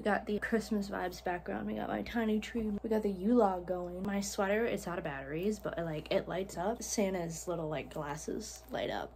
We got the Christmas vibes background. We got my tiny tree. We got the U-log going. My sweater is out of batteries, but like it lights up. Santa's little like glasses light up.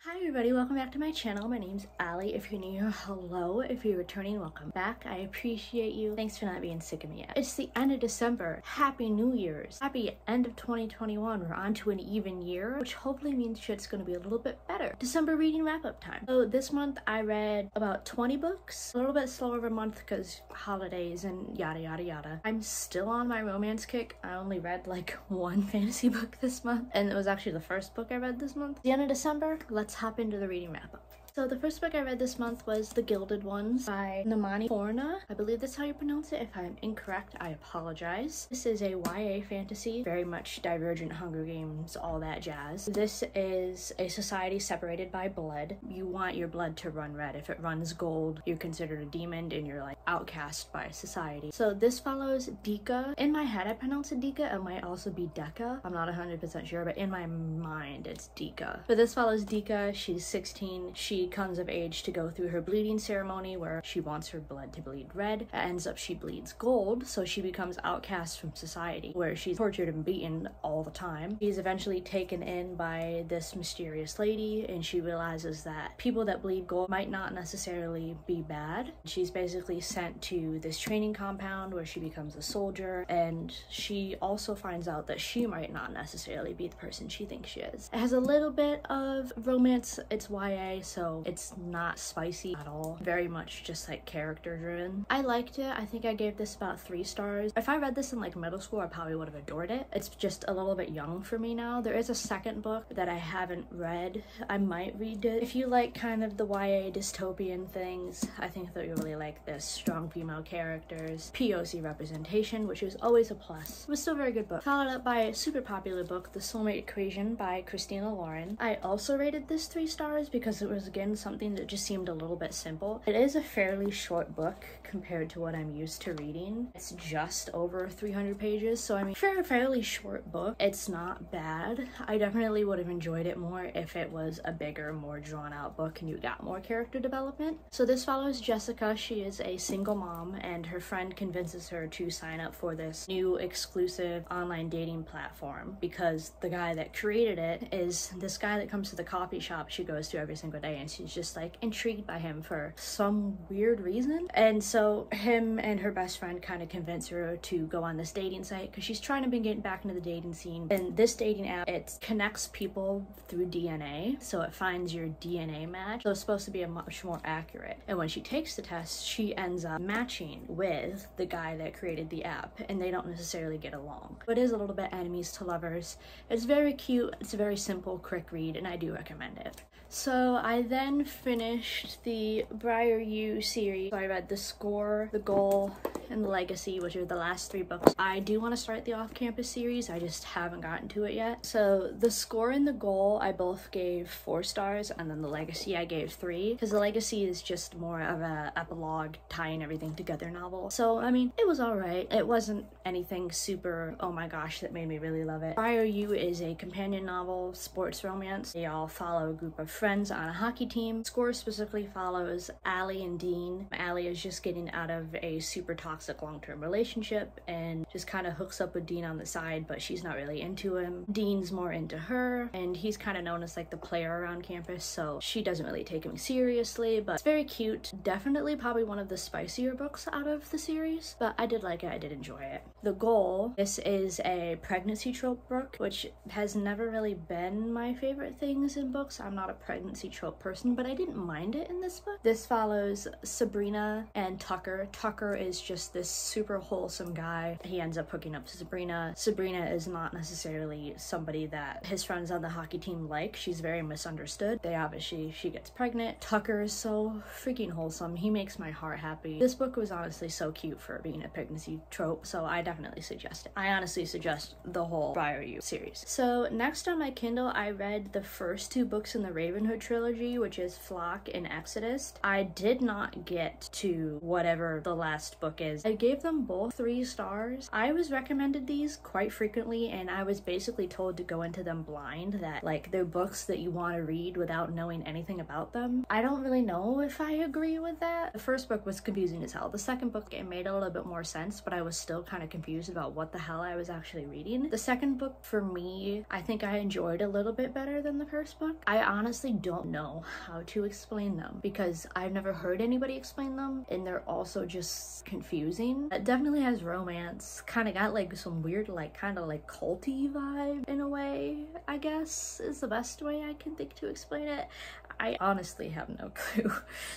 Hi everybody, welcome back to my channel. My name's Allie. If you're new here, hello. If you're returning, welcome back. I appreciate you. Thanks for not being sick of me yet. It's the end of December. Happy New Year's. Happy end of 2021. We're on to an even year, which hopefully means shit's gonna be a little bit better. December reading wrap-up time. So this month I read about 20 books. A little bit slower of a month because holidays and yada yada yada. I'm still on my romance kick. I only read like one fantasy book this month, and it was actually the first book I read this month. The end of December, let's hop into the reading wrap-up. So the first book I read this month was The Gilded Ones by Namani Forna. I believe that's how you pronounce it. If I'm incorrect, I apologize. This is a YA fantasy, very much Divergent, Hunger Games, all that jazz. This is a society separated by blood. You want your blood to run red. If it runs gold, you're considered a demon and you're like outcast by society. So this follows Dika. In my head, I pronounce it Dika. It might also be Deka. I'm not 100% sure, but in my mind, it's Dika. But this follows Dika. She's 16. She comes of age to go through her bleeding ceremony where she wants her blood to bleed red. It ends up she bleeds gold, so she becomes outcast from society where she's tortured and beaten all the time. She's eventually taken in by this mysterious lady, and she realizes that people that bleed gold might not necessarily be bad. She's basically sent to this training compound where she becomes a soldier, and she also finds out that she might not necessarily be the person she thinks she is. It has a little bit of romance. It's YA, so it's not spicy at all. Very much just like character driven. I liked it. I think I gave this about 3 stars. If I read this in like middle school, I probably would have adored it. It's just a little bit young for me now. There is a second book that I haven't read. I might read it. If you like kind of the YA dystopian things, I think that you'll really like this. Strong female characters, POC representation, which is always a plus. It was still a very good book. Followed up by a super popular book, The Soulmate Equation by Christina Lauren. I also rated this 3 stars because it was again something that just seemed a little bit simple. It is a fairly short book compared to what I'm used to reading. It's just over 300 pages, so I mean, for a fairly short book, it's not bad. I definitely would have enjoyed it more if it was a bigger, more drawn out book and you got more character development. So this follows Jessica. She is a single mom and her friend convinces her to sign up for this new exclusive online dating platform because the guy that created it is this guy that comes to the coffee shop she goes to every single day, and she's just like intrigued by him for some weird reason. And so him and her best friend kind of convince her to go on this dating site because she's trying to be getting back into the dating scene. And this dating app, it connects people through DNA, so it finds your DNA match. So it's supposed to be a much more accurate. And when she takes the test, she ends up matching with the guy that created the app, and they don't necessarily get along. But it is a little bit enemies to lovers. It's very cute. It's a very simple, quick read, and I do recommend it. So I then finished the brey series. So I read The Score, The Goal, and The Legacy, which are the last 3 books. I do want to start the off-campus series. I just haven't gotten to it yet. So The Score and The Goal, I both gave 4 stars, and then The Legacy I gave 3, because The Legacy is just more of a epilogue tying everything together novel. So I mean, it was alright. It wasn't anything super, oh my gosh, that made me really love it. Brey is a companion novel, sports romance. They all follow a group of friends on a hockey team. Score specifically follows Allie and Dean. Allie is just getting out of a super toxic long-term relationship and just kind of hooks up with Dean on the side, but she's not really into him. Dean's more into her, and he's kind of known as like the player around campus, so she doesn't really take him seriously, but it's very cute. Definitely probably one of the spicier books out of the series, but I did like it. I did enjoy it. The Goal, this is a pregnancy trope book, which has never really been my favorite things in books. I'm not a pregnancy trope person, but I didn't mind it in this book. This follows Sabrina and Tucker. Tucker is just this super wholesome guy. He ends up hooking up to Sabrina. Sabrina is not necessarily somebody that his friends on the hockey team like. She's very misunderstood. She gets pregnant. Tucker is so freaking wholesome. He makes my heart happy. This book was honestly so cute for being a pregnancy trope, so I definitely suggest it. I honestly suggest the whole brey series. So next on my Kindle, I read the first 2 books in the Ravenhood trilogy, which is Flock and Exodus. I did not get to whatever the last book is because I gave them both 3 stars. I was recommended these quite frequently, and I was basically told to go into them blind, that like they're books that you want to read without knowing anything about them. I don't really know if I agree with that. The first book was confusing as hell. The second book, it made a little bit more sense, but I was still kind of confused about what the hell I was actually reading. The second book, for me, I think I enjoyed a little bit better than the first book. I honestly don't know how to explain them because I've never heard anybody explain them, and they're also just confusing. It definitely has romance, kind of got like some weird like kind of like culty vibe in a way, I guess is the best way I can think to explain it. I honestly have no clue.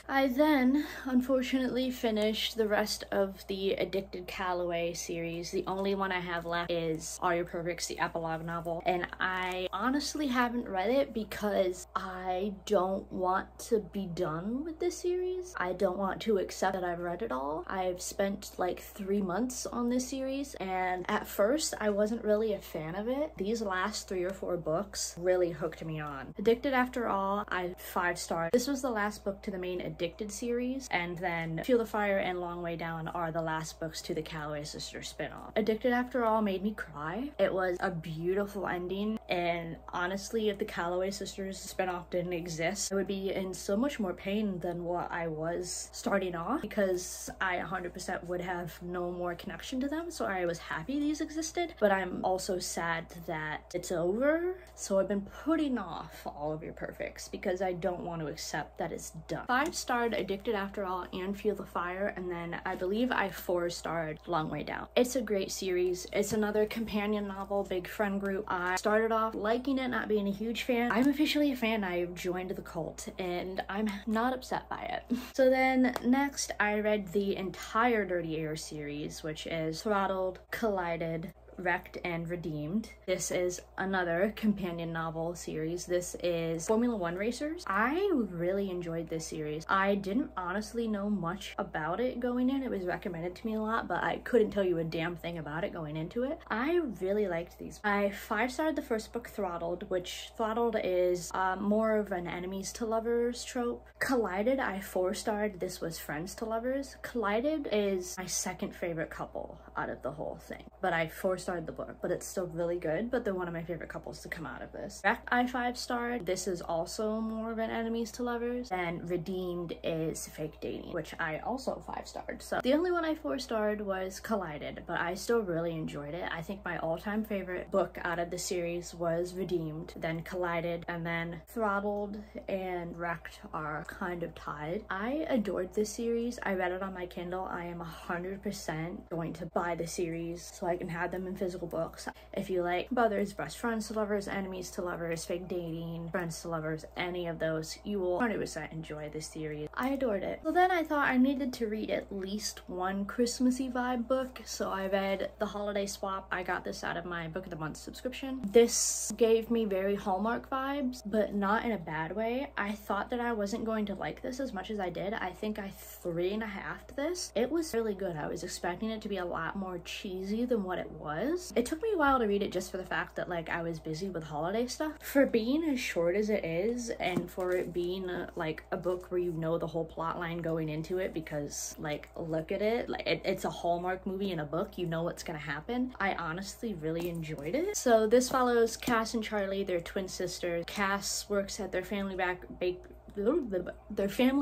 I then, unfortunately, finished the rest of the Addicted Calloway series. The only one I have left is Are You Perfect's the epilogue novel, and I honestly haven't read it because I don't want to be done with this series. I don't want to accept that I've read it all. I've spent like 3 months on this series, and at first I wasn't really a fan of it. These last 3 or 4 books really hooked me on. Addicted After All, I 5 stars. This was the last book to the main Addicted series, and then Feel the Fire and Long Way Down are the last books to the Calloway Sisters spinoff. Addicted After All made me cry. It was a beautiful ending, and honestly, if the Calloway Sisters spinoff didn't exist, I would be in so much more pain than what I was starting off, because I 100% would have no more connection to them. So I was happy these existed, but I'm also sad that it's over. So I've been putting off All of Your Perfects because I don't want to accept that it's done. 5-starred Addicted After All and Feel the Fire, and then I believe I 4-starred Long Way Down. It's a great series. It's another companion novel, big friend group. I started off liking it, not being a huge fan. I'm officially a fan. I joined the cult, and I'm not upset by it. So then next, I read the entire Dirty Air series, which is Throttled, Collided, Wrecked, and Redeemed. This is another companion novel series. This is Formula One Racers. I really enjoyed this series. I didn't honestly know much about it going in. It was recommended to me a lot, but I couldn't tell you a damn thing about it going into it. I really liked these. I 5-starred the first book, Throttled, which Throttled is more of an enemies to lovers trope. Collided, I 4-starred. This was friends to lovers. Collided is my second favorite couple out of the whole thing, but I 4-starred the book, but it's still really good, but they're one of my favorite couples to come out of this. Wrecked, I 5-starred. This is also more of an enemies to lovers. And Redeemed is fake dating, which I also 5-starred. So the only one I 4-starred was Collided, but I still really enjoyed it. I think my all-time favorite book out of the series was Redeemed, then Collided, and then Throttled and Wrecked are kind of tied. I adored this series. I read it on my Kindle. I am 100% going to buy the series so I can have them in physical books. If you like Brothers, Best Friends to Lovers, Enemies to Lovers, Fake Dating, Friends to Lovers, any of those, you will 100% enjoy this series. I adored it. So then I thought I needed to read at least one Christmassy vibe book, so I read The Holiday Swap. I got this out of my Book of the Month subscription. This gave me very Hallmark vibes, but not in a bad way. I thought that I wasn't going to like this as much as I did. I think I 3.5'd this. It was really good. I was expecting it to be a lot more cheesy than what it was. It took me a while to read it just for the fact that like I was busy with holiday stuff. For being as short as it is, and for it being like a book where you know the whole plot line going into it, because like look at it, like it's a Hallmark movie in a book, you know what's gonna happen. I honestly really enjoyed it. So this follows Cass and Charlie, their twin sisters. Cass works at their family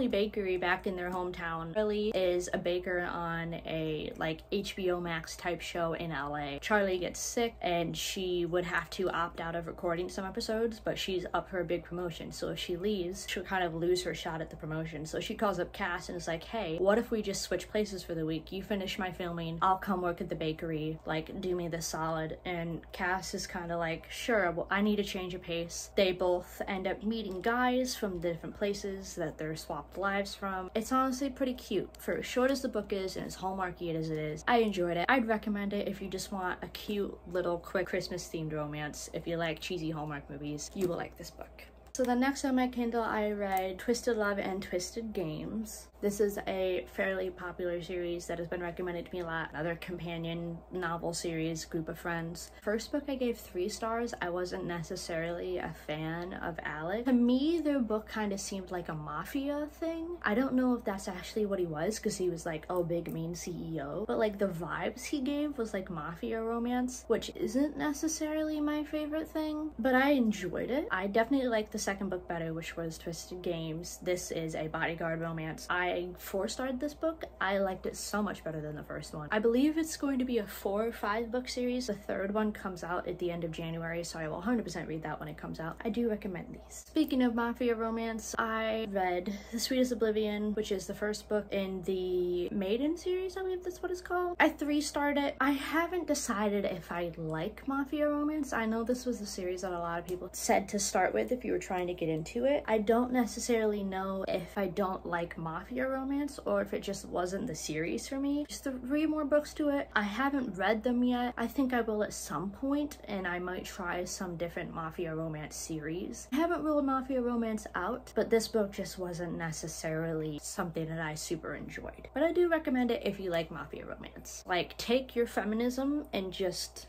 bakery back in their hometown. Charlie is a baker on a like HBO Max type show in LA. Charlie gets sick and she would have to opt out of recording some episodes, but she's up for a big promotion, so if she leaves, she'll kind of lose her shot at the promotion. So she calls up Cass and is like, hey, what if we just switch places for the week? You finish my filming, I'll come work at the bakery, like do me this solid. And Cass is kind of like, sure, well, I need a change of pace. They both end up meeting guys from different places that they're swapped lives from. It's honestly pretty cute. For as short as the book is and as Hallmarky as it is, I enjoyed it. I'd recommend it if you just want a cute little quick Christmas themed romance. If you like cheesy Hallmark movies, you will like this book. So the next on my Kindle, I read Twisted Love and Twisted Games. This is a fairly popular series that has been recommended to me a lot. Another companion novel series, group of friends. First book I gave 3 stars. I wasn't necessarily a fan of Alec. To me, their book kind of seemed like a mafia thing. I don't know if that's actually what he was, because he was like, oh, big mean CEO. But like the vibes he gave was like mafia romance, which isn't necessarily my favorite thing, but I enjoyed it. I definitely liked the second book better, which was Twisted Games. This is a bodyguard romance. I 4-starred this book. I liked it so much better than the first one. I believe it's going to be a 4 or 5 book series. The third one comes out at the end of January, so I will 100% read that when it comes out. I do recommend these. Speaking of mafia romance, I read The Sweetest Oblivion, which is the first book in the Maiden series, I believe that's what it's called. I 3-starred it. I haven't decided if I like mafia romance. I know this was the series that a lot of people said to start with if you were trying to get into it. I don't necessarily know if I don't like mafia romance or if it just wasn't the series for me. Just 3 more books to it. I haven't read them yet. I think I will at some point, and I might try some different mafia romance series. I haven't ruled mafia romance out, but this book just wasn't necessarily something that I super enjoyed. But I do recommend it if you like mafia romance. Like, take your feminism and just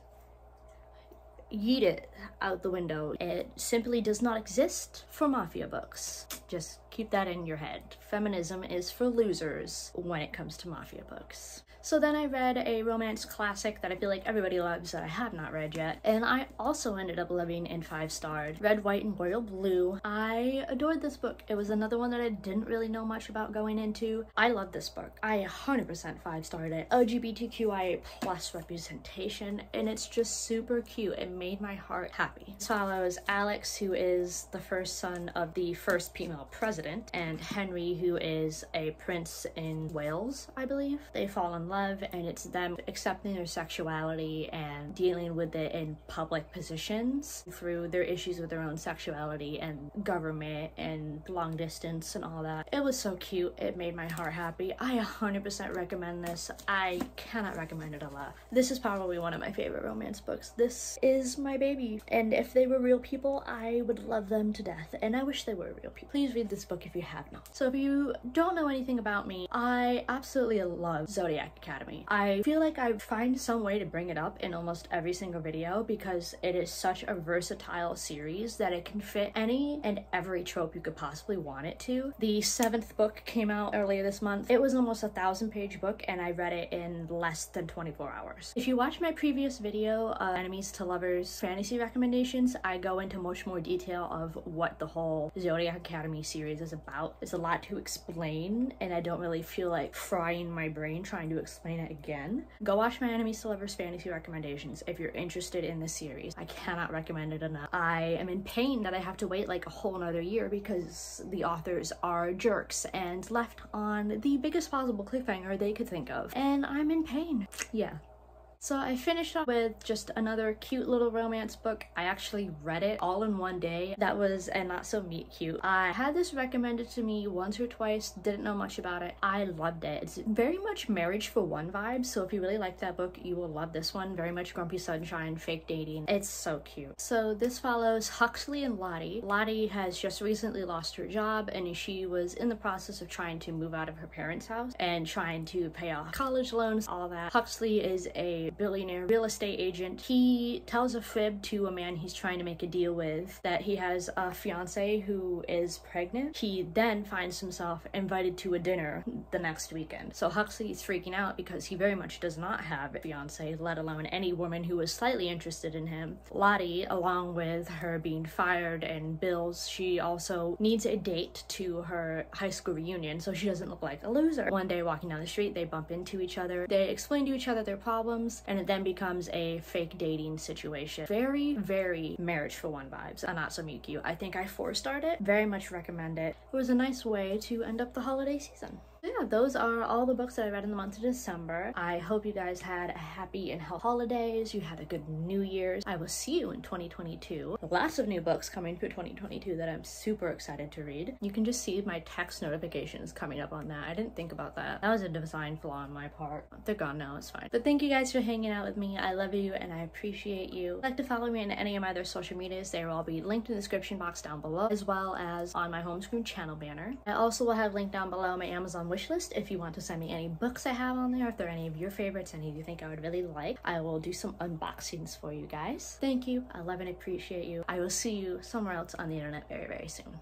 yeet it out the window. It simply does not exist for mafia books. Just keep that in your head. Feminism is for losers when it comes to mafia books. So then I read a romance classic that I feel like everybody loves that I have not read yet, and I also ended up loving in 5-starred. Red, White, and Royal Blue. I adored this book. It was another one that I didn't really know much about going into. I love this book. I 100% 5-starred it. LGBTQIA+ representation, and it's just super cute. It made my heart happy. This follows Alex, who is the first son of the first female president, and Henry, who is a prince in Wales, I believe. They fall in love, and it's them accepting their sexuality and dealing with it in public positions through their issues with their own sexuality and government and long distance and all that. It was so cute. It made my heart happy. I 100% recommend this. I cannot recommend it enough. This is probably one of my favorite romance books. This is my baby, and if they were real people, I would love them to death, and I wish they were real people. Please read this book if you have not. So if you don't know anything about me, I absolutely love Zodiac Academy. I feel like I find some way to bring it up in almost every single video because it is such a versatile series that it can fit any and every trope you could possibly want it to. The 7th book came out earlier this month. It was almost a 1,000-page book, and I read it in less than 24 hours. If you watch my previous video, Enemies to Lovers fantasy recommendations, I go into much more detail of what the whole Zodiac Academy series is about. It's a lot to explain, and I don't really feel like frying my brain trying to explain it again. Go watch my Enemies to Lovers fantasy recommendations if you're interested in this series. I cannot recommend it enough. I am in pain that I have to wait like a whole nother year because the authors are jerks and left on the biggest possible cliffhanger they could think of, and I'm in pain. Yeah. So I finished up with just another cute little romance book. I actually read it all in one day. That was a not so meet cute. I had this recommended to me once or twice, didn't know much about it. I loved it. It's very much Marriage for One vibes, so if you really like that book, you will love this one. Very much Grumpy Sunshine, fake dating. It's so cute. So this follows Huxley and Lottie. Lottie has just recently lost her job, and she was in the process of trying to move out of her parents' house and trying to pay off college loans, all that. Huxley is a billionaire real estate agent. He tells a fib to a man he's trying to make a deal with that he has a fiance who is pregnant. He then finds himself invited to a dinner the next weekend. So Huxley's freaking out because he very much does not have a fiance, let alone any woman who is slightly interested in him. Lottie, along with her being fired and bills, she also needs a date to her high school reunion so she doesn't look like a loser. One day walking down the street, they bump into each other. They explain to each other their problems, and it then becomes a fake dating situation. Very, very Marriage for One vibes. A not so meet cute. I think I 4-starred it. Very much recommend it. It was a nice way to end up the holiday season. Yeah, those are all the books that I read in the month of December. I hope you guys had a happy and healthy holidays. You had a good New Year's. I will see you in 2022. Lots of new books coming for 2022 that I'm super excited to read. You can just see my text notifications coming up on that. I didn't think about that. That was a design flaw on my part. They're gone now, it's fine. But thank you guys for hanging out with me. I love you and I appreciate you. If you'd like to follow me on any of my other social medias, they will all be linked in the description box down below, as well as on my home screen channel banner. I also will have linked down below my Amazon wishlist if you want to send me any books I have on there, if there are any of your favorites, any you think I would really like. I will do some unboxings for you guys. Thank you. I love and appreciate you. I will see you somewhere else on the internet very, very soon.